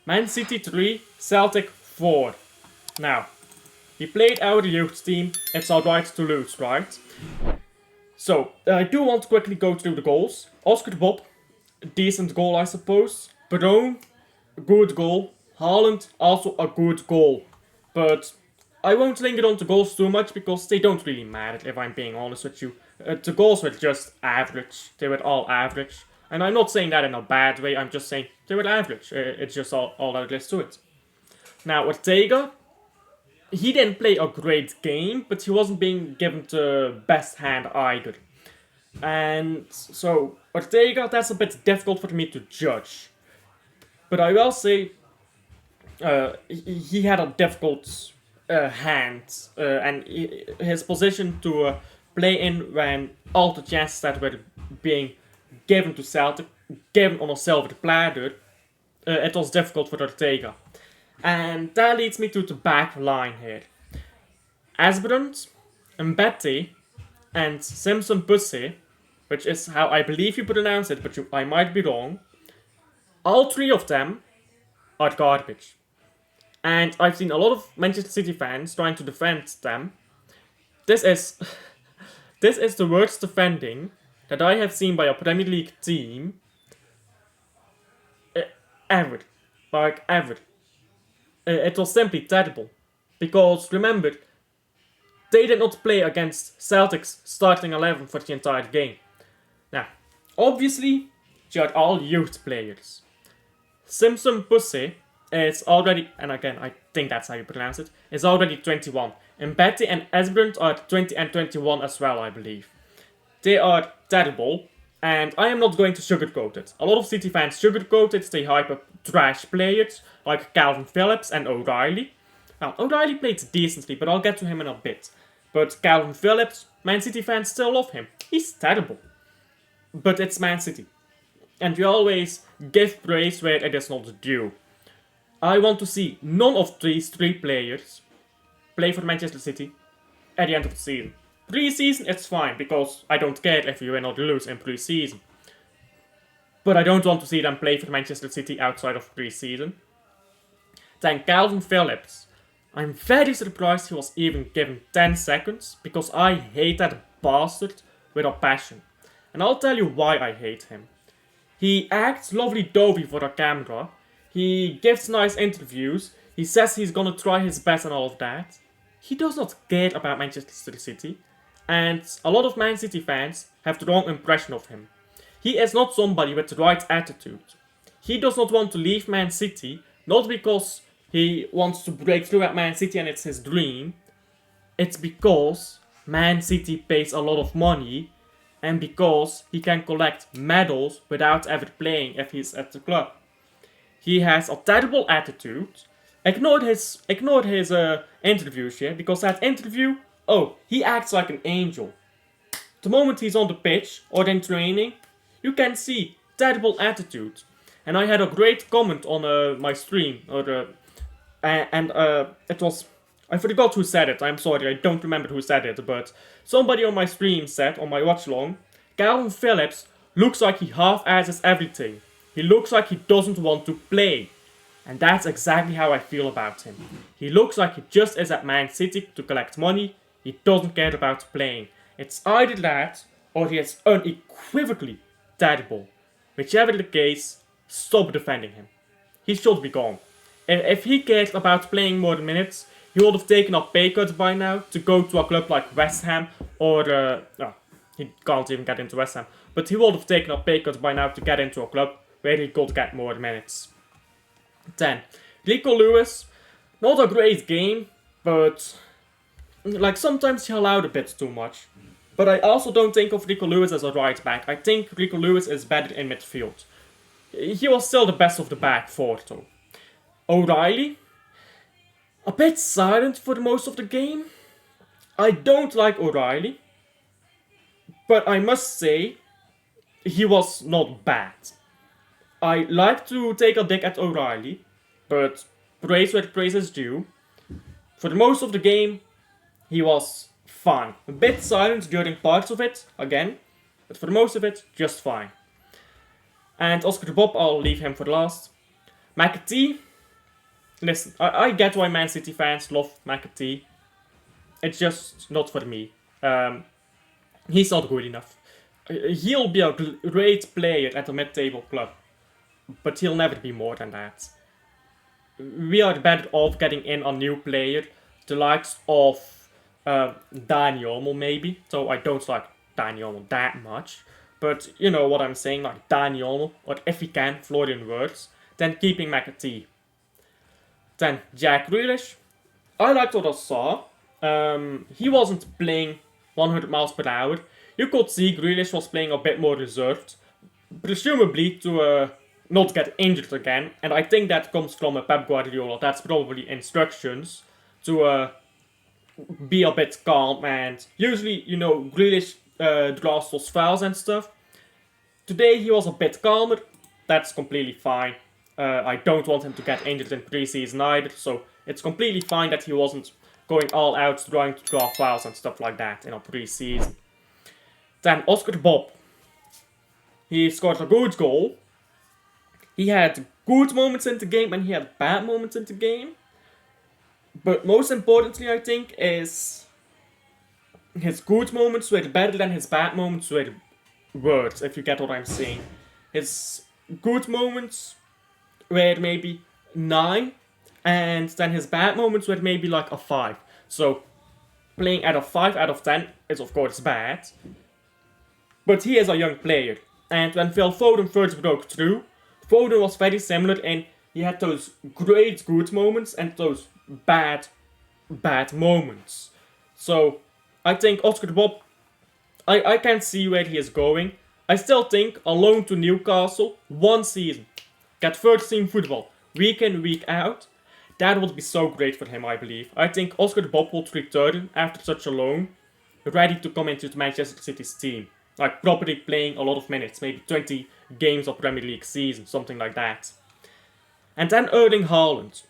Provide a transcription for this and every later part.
Man City 3, Celtic 4. Now, he played our youth team. It's alright to lose, right? So, I do want to quickly go through the goals. Oscar Bob, decent goal I suppose. Brown, good goal. Haaland, also a good goal. But I won't linger on the goals too much because they don't really matter if I'm being honest with you. The goals were just average. They were all average. And I'm not saying that in a bad way, I'm just saying they were average. It's just all there is to it. Now, Ortega, he didn't play a great game, but he wasn't being given the best hand either. And so, Ortega, that's a bit difficult for me to judge. But I will say, he had a difficult hand, and his position to play in when all the chances that were being given to Celtic, given on a silver platter, it was difficult for Ortega. And that leads me to the back line here. Asbrand, Mbete, and Simpson Busse, which is how I believe you pronounce it, but I might be wrong. All three of them are garbage. And I've seen a lot of Manchester City fans trying to defend them. This is this is the worst defending that I have seen by a Premier League team ever. Like, ever. It was simply terrible. Because, remember, they did not play against Celtic's starting 11 for the entire game. Now, obviously, they are all youth players. Simpson Busse is already, and again, I think that's how you pronounce it, is already 21. And Betty and Esbrand are 20 and 21 as well, I believe. They are terrible, and I am not going to sugarcoat it. A lot of City fans sugarcoat it, they hype up trash players, like Calvin Phillips and O'Reilly. Now, O'Reilly played decently, but I'll get to him in a bit. But Calvin Phillips, Man City fans still love him. He's terrible. But it's Man City. And we always give praise where it is not due. I want to see none of these three players play for Manchester City at the end of the season. Pre-season, it's fine, because I don't care if you win or lose in pre-season. But I don't want to see them play for Manchester City outside of pre-season. Then Calvin Phillips. I'm very surprised he was even given 10 seconds, because I hate that bastard with a passion. And I'll tell you why I hate him. He acts lovely-dovey for a camera, he gives nice interviews, he says he's gonna try his best and all of that. He does not care about Manchester City, and a lot of Man City fans have the wrong impression of him. He is not somebody with the right attitude. He does not want to leave Man City, not because he wants to break through at Man City and it's his dream. It's because Man City pays a lot of money and because he can collect medals without ever playing if he's at the club. He has a terrible attitude. Ignore his interviews here, because that interview, he acts like an angel. The moment he's on the pitch or in training, you can see terrible attitude. And I had a great comment on my stream, it was, I forgot who said it, I'm sorry, I don't remember who said it, but somebody on my stream said, on my watch long, Calvin Phillips looks like he half-asses everything. He looks like he doesn't want to play. And that's exactly how I feel about him. He looks like he just is at Man City to collect money, he doesn't care about playing. It's either that, or he is unequivocally terrible. Whichever the case, stop defending him. He should be gone. If he cared about playing more minutes, he would have taken a pay cut by now to go to a club like West Ham or... he can't even get into West Ham. But he would have taken a pay cut by now to get into a club where he could get more minutes. Then, Rico Lewis, not a great game, but... like, sometimes he allowed a bit too much. But I also don't think of Rico Lewis as a right back. I think Rico Lewis is better in midfield. He was still the best of the back four, though. O'Reilly, a bit silent for most of the game. I don't like O'Reilly, but I must say, he was not bad. I like to take a dig at O'Reilly, but praise where praise is due. For most of the game, he was fine. A bit silent during parts of it, again, but for most of it, just fine. And Oscar Bob, I'll leave him for last. McAtee, listen, I get why Man City fans love McAtee. It's just not for me. He's not good enough. He'll be a great player at a mid-table club, but he'll never be more than that. We are better off getting in a new player, the likes of Dani Olmo maybe. So I don't like Dani Olmo that much, but you know what I'm saying, like Dani Olmo, or if he can, Florian Wirtz, then keeping McAtee. Then Jack Grealish, I liked what I saw. He wasn't playing 100 miles per hour. You could see Grealish was playing a bit more reserved, presumably to not get injured again. And I think that comes from Pep Guardiola. That's probably instructions to be a bit calm. And usually, you know, Grealish draws those fouls and stuff. Today he was a bit calmer. That's completely fine. I don't want him to get injured in preseason either, so it's completely fine that he wasn't going all out trying to draw fouls and stuff like that in a preseason. Then Oscar Bob. He scored a good goal. He had good moments in the game and he had bad moments in the game. But most importantly, I think, is his good moments were better than his bad moments were worse, if you get what I'm saying. His good moments were maybe 9, and then his bad moments were maybe like a 5. So playing at a 5 out of 10 is of course bad, but he is a young player. And when Phil Foden first broke through, Foden was very similar, and he had those great good moments and those bad moments. So I think Oscar Bob, I can see where he is going. I still think a loan to Newcastle, 1 season, get first team football, week in, week out, that would be so great for him, I believe. I think Oscar Bob would return after such a loan, ready to come into Manchester City's team. Like properly playing a lot of minutes, maybe 20 games of Premier League season, something like that. And then Erling Haaland.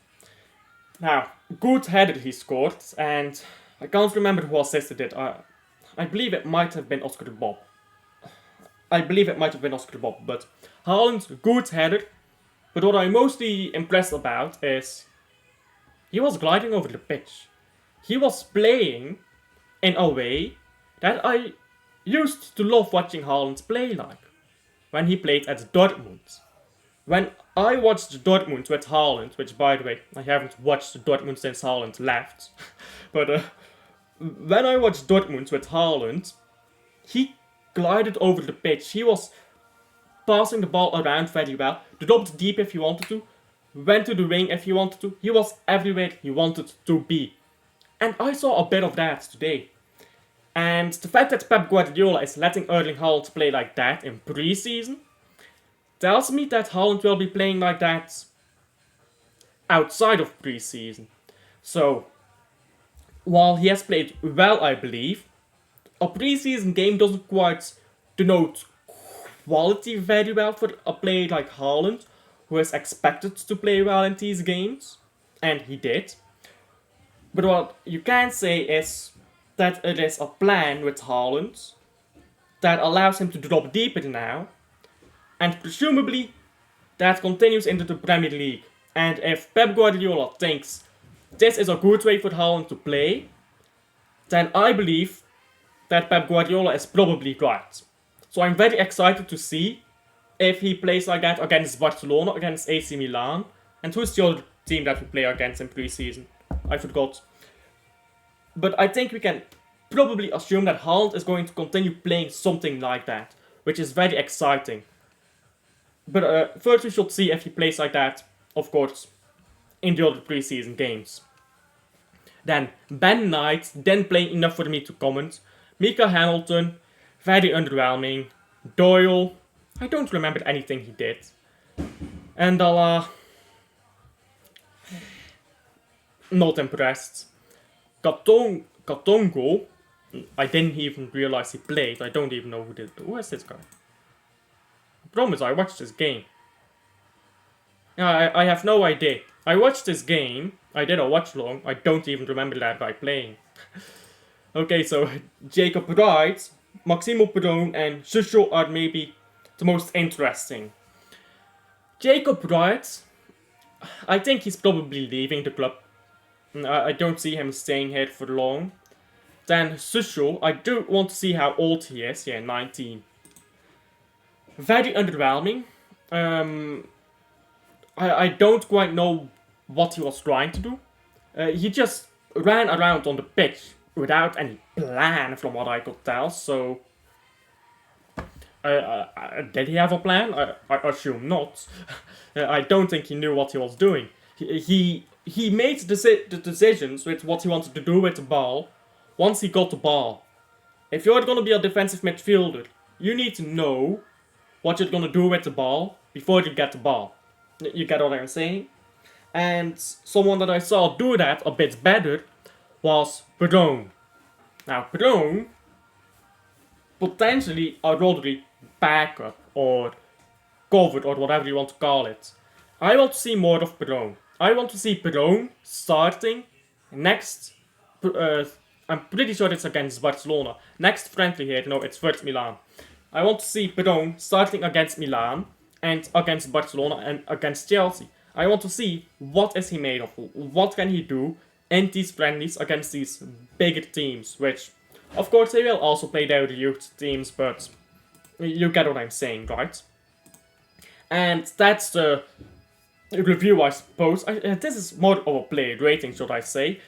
Now, good header he scored, and I can't remember who assisted it. I believe it might have been Oscar Bob. But Haaland's good header. But what I'm mostly impressed about is he was gliding over the pitch. He was playing in a way that I used to love watching Haaland play like when he played at Dortmund. When I watched Dortmund with Haaland, which by the way, I haven't watched Dortmund since Haaland left, but when I watched Dortmund with Haaland, he glided over the pitch. He was passing the ball around very well, dropped deep if he wanted to, went to the wing if he wanted to. He was everywhere he wanted to be. And I saw a bit of that today. And the fact that Pep Guardiola is letting Erling Haaland play like that in pre-season tells me that Haaland will be playing like that outside of pre-season. So, while he has played well, I believe, a pre-season game doesn't quite denote quality very well for a player like Haaland, who is expected to play well in these games, and he did. But what you can say is that it is a plan with Haaland that allows him to drop deeper now, and presumably that continues into the Premier League. And if Pep Guardiola thinks this is a good way for Haaland to play, then I believe that Pep Guardiola is probably right. So I'm very excited to see if he plays like that against Barcelona, against AC Milan, and who's the other team that we play against in pre-season? I forgot. But I think we can probably assume that Haaland is going to continue playing something like that, which is very exciting. But first we should see if he plays like that, of course, in the other pre-season games. Then Ben Knight didn't play enough for me to comment. Mika Hamilton, very underwhelming. Doyle, I don't remember anything he did. And not impressed. Katongo, I didn't even realize he played. I don't even know who is this guy. I promise I watched this game. I have no idea. I watched this game. I did a watch long. I don't even remember that guy playing. Okay, so Jacob Wright, Maximo Perron, and Shusho are maybe the most interesting. Jacob Wright, I think he's probably leaving the club. I don't see him staying here for long. Then Susho, I do want to see how old he is. Yeah, 19. Very underwhelming. I don't quite know what he was trying to do. He just ran around on the pitch without any plan, from what I could tell. So, did he have a plan? I assume not. I don't think he knew what he was doing. He made the decisions with what he wanted to do with the ball once he got the ball. If you're going to be a defensive midfielder, you need to know what you're going to do with the ball before you get the ball. You get what I'm saying? And someone that I saw do that a bit better was Perron. Now, Perron, potentially a Rodri backup or covered or whatever you want to call it. I want to see more of Perron. I want to see Perron starting next. I'm pretty sure it's against Barcelona. Next friendly here, no, it's first Milan. I want to see Perron starting against Milan and against Barcelona and against Chelsea. I want to see what is he made of, what can he do in these friendlies against these bigger teams, which, of course, they will also play their youth teams, but you get what I'm saying, right? And that's the review, I suppose. This is more of a player rating, should I say.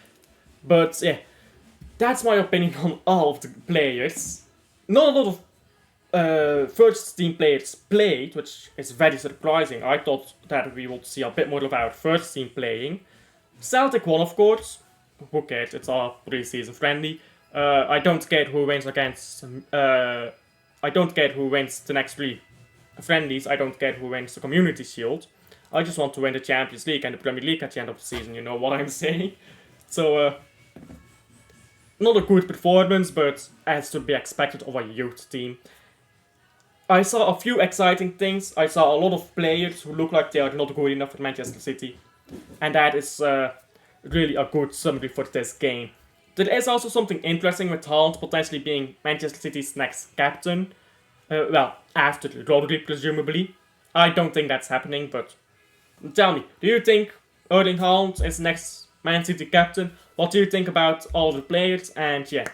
But yeah, that's my opinion on all of the players. Not a lot of first team players played, which is very surprising. I thought that we would see a bit more of our first team playing. Celtic won, of course. Who cares? It's all pre-season friendly. I don't care who wins against. I don't care who wins the next 3 friendlies. I don't care who wins the Community Shield. I just want to win the Champions League and the Premier League at the end of the season. You know what I'm saying? So, not a good performance, but as to be expected of a youth team. I saw a few exciting things. I saw a lot of players who look like they are not good enough for Manchester City. And that is really a good summary for this game. There is also something interesting with Haaland potentially being Manchester City's next captain. Well, after Rodri, presumably. I don't think that's happening, but tell me, do you think Erling Haaland is next Man City captain? What do you think about all the players? And yeah,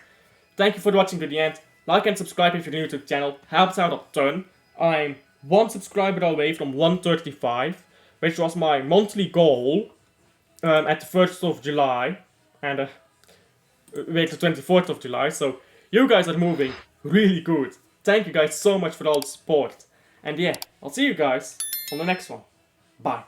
thank you for watching to the end. Like and subscribe if you're new to the channel, helps out a ton. I'm 1 subscriber away from 135, which was my monthly goal at the 1st of July, and wait, the 24th of July, so you guys are moving really good. Thank you guys so much for all the support. And yeah, I'll see you guys on the next one. Bye.